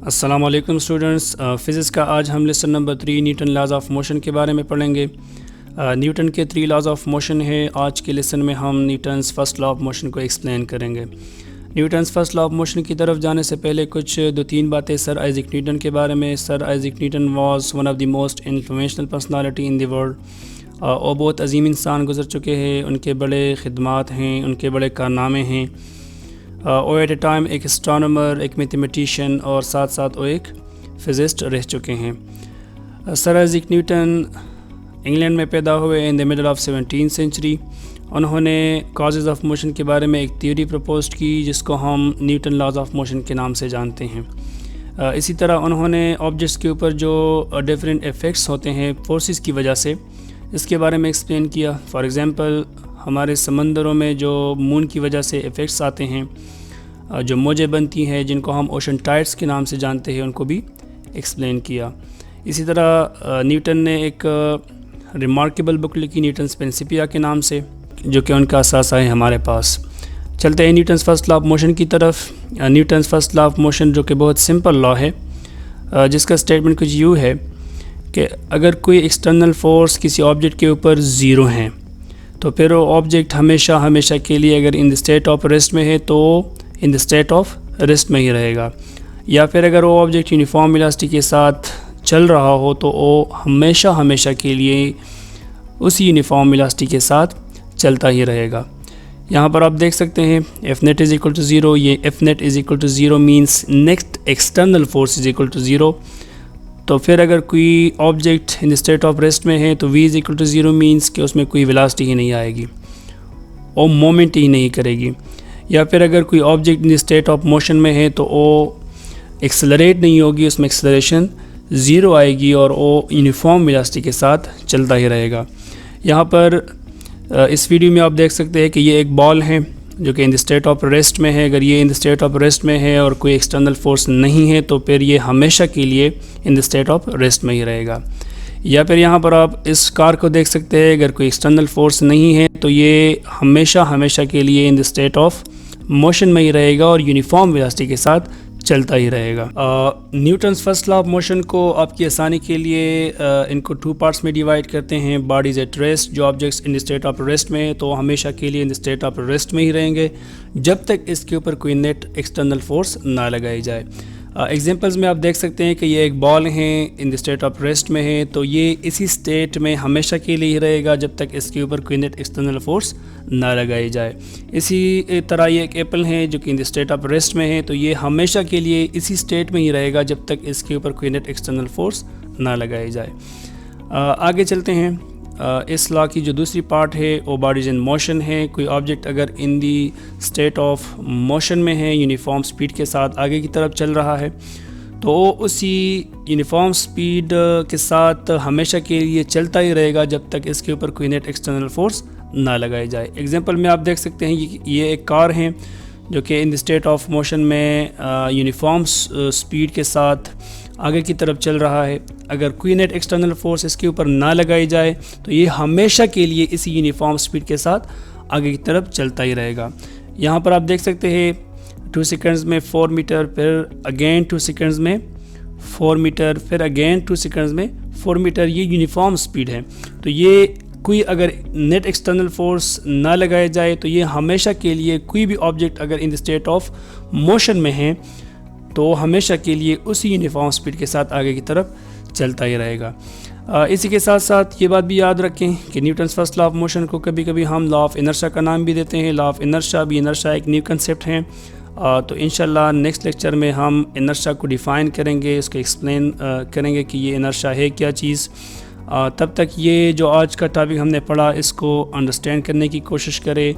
अस्सलाम वालेकुम students. Physics का आज हम lesson number 3 Newton laws of motion के बारे में पढ़ेंगे। न्यूटन के 3 लॉज ऑफ मोशन है। आज के लेसन में हम Newton's first law of motion को एक्सप्लेन करेंगे। Newton's first law of motion की तरफ जाने से पहले कुछ 2-3 बातें सर आइज़ैक न्यूटन के बारे में। Sir Isaac Newton was one of the most influential personality in the world. और बहुत अजीम इंसान गुजर चुके हैं। उनके बड़े ख़िदमात हैं, उनके बड़े कारनामे हैं। और एट ए टाइम एक एस्ट्रोनॉमर, एक मैथमेटिशियन और साथ साथ वो एक फिज़िस्ट रह चुके हैं। सर आइज़ैक न्यूटन इंग्लैंड में पैदा हुए in the middle of 17th century. उन्होंने कॉजेज़ ऑफ मोशन के बारे में एक थ्योरी प्रपोज की जिसको हम न्यूटन लॉज ऑफ मोशन के नाम से जानते हैं। इसी तरह उन्होंने ऑब्जेक्ट्स के ऊपर जो डिफरेंट इफ़ेक्ट्स होते हैं फोर्सेस की वजह से, इसके बारे में एक्सप्लेन किया। फॉर एग्ज़ाम्पल हमारे समंदरों में जो मून की वजह से इफ़ेक्ट्स आते हैं, जो मौजें बनती हैं जिनको हम ओशन टाइड्स के नाम से जानते हैं, उनको भी एक्सप्लेन किया। इसी तरह न्यूटन ने एक रिमार्केबल बुक लिखी न्यूटन्स प्रिंसिपिया के नाम से, जो कि उनका असासा है हमारे पास। चलते हैं Newton's first law of motion की तरफ। Newton's first law of motion जो कि बहुत सिंपल लॉ है, जिसका स्टेटमेंट कुछ यूँ है कि अगर कोई एक्सटर्नल फोर्स किसी ऑब्जेक्ट के ऊपर ज़ीरो हैं तो फिर वो ऑब्जेक्ट हमेशा के लिए अगर इन द स्टेट ऑफ रेस्ट में है तो इन द स्टेट ऑफ रेस्ट में ही रहेगा। या फिर अगर वो ऑब्जेक्ट यूनिफॉर्म वेलोसिटी के साथ चल रहा हो तो वो हमेशा के लिए उसी यूनिफॉर्म वेलोसिटी के साथ चलता ही रहेगा। यहाँ पर आप देख सकते हैं F net is equal to zero. ये F net is equal to zero means next external force is equal to zero. तो फिर अगर कोई object in the state of rest में है तो v is equal to zero means कि उसमें कोई वेलोसिटी ही नहीं आएगी और मोमेंट ही नहीं करेगी। या फिर अगर कोई object in the state of motion में है तो वो एक्सेलरेट नहीं होगी, उसमें एक्सेलरेशन ज़ीरो आएगी और वो यूनिफॉर्म वेलोसिटी के साथ चलता ही रहेगा। यहाँ पर इस वीडियो में आप देख सकते हैं कि ये एक बॉल है जो कि इन द स्टेट ऑफ रेस्ट में है। अगर ये इन द स्टेट ऑफ रेस्ट में है और कोई एक्सटर्नल फोर्स नहीं है तो फिर ये हमेशा के लिए इन द स्टेट ऑफ रेस्ट में ही रहेगा। या फिर यहाँ पर आप इस कार को देख सकते हैं, अगर कोई एक्सटर्नल फोर्स नहीं है तो ये हमेशा के लिए इन द स्टेट ऑफ मोशन में ही रहेगा और यूनिफॉर्म वेलोसिटी के साथ चलता ही रहेगा। Newton's first law of motion को आपकी आसानी के लिए इनको 2 पार्ट्स में डिवाइड करते हैं। बॉडीज एट रेस्ट, जो objects in the state of rest में है तो हमेशा के लिए इन द स्टेट ऑफ रेस्ट में ही रहेंगे जब तक इसके ऊपर कोई नेट एक्सटर्नल फोर्स ना लगाई जाए। एग्जांपल्स में आप देख सकते हैं कि ये एक बॉल है, इन द स्टेट ऑफ रेस्ट में है तो ये इसी स्टेट में हमेशा के लिए ही रहेगा जब तक इसके ऊपर कोई नेट एक्सटर्नल फोर्स ना लगाई जाए। इसी तरह ये एक एप्पल है जो कि इन द स्टेट ऑफ रेस्ट में है तो ये हमेशा के लिए इसी स्टेट में ही रहेगा जब तक इसके ऊपर कोई नेट एक्सटर्नल फोर्स ना लगाई जाए। आगे चलते हैं। इस लॉ की जो दूसरी पार्ट है वो बॉडीज इन मोशन है। कोई ऑब्जेक्ट अगर इन दी स्टेट ऑफ मोशन में है, यूनिफॉर्म स्पीड के साथ आगे की तरफ चल रहा है तो उसी यूनिफॉर्म स्पीड के साथ हमेशा के लिए चलता ही रहेगा जब तक इसके ऊपर कोई नेट एक्सटर्नल फोर्स ना लगाई जाए। एग्जांपल में आप देख सकते हैं ये एक कार है जो कि इन द स्टेट ऑफ मोशन में यूनिफॉर्म स्पीड के साथ आगे की तरफ चल रहा है। अगर कोई नेट एक्सटर्नल फोर्स इसके ऊपर ना लगाई जाए तो ये हमेशा के लिए इसी यूनिफॉर्म स्पीड के साथ आगे की तरफ चलता ही रहेगा। यहाँ पर आप देख सकते हैं 2 सेकंड्स में 4 मीटर, फिर अगेन 2 सेकंड्स में 4 मीटर, फिर अगेन 2 सेकंड्स में 4 मीटर। ये यूनिफॉर्म स्पीड है। तो ये कोई अगर नेट एक्सटर्नल फोर्स ना लगाया जाए तो ये हमेशा के लिए कोई भी ऑब्जेक्ट अगर इन द स्टेट ऑफ मोशन में है तो हमेशा के लिए उसी यूनिफॉर्म स्पीड के साथ आगे की तरफ चलता ही रहेगा। इसी के साथ साथ ये बात भी याद रखें कि Newton's first law of motion को कभी कभी हम लॉ ऑफ इनर्शिया का नाम भी देते हैं। लॉ ऑफ इनर्शिया भी, इनर्शिया एक न्यू कंसेप्ट है। तो इंशाल्लाह नेक्स्ट लेक्चर में हम इनर्शिया को डिफ़ाइन करेंगे, इसको एक्सप्लेन करेंगे कि ये इनर्शिया है क्या चीज़। तब तक ये जो आज का टॉपिक हमने पढ़ा इसको अंडरस्टैंड करने की कोशिश करें।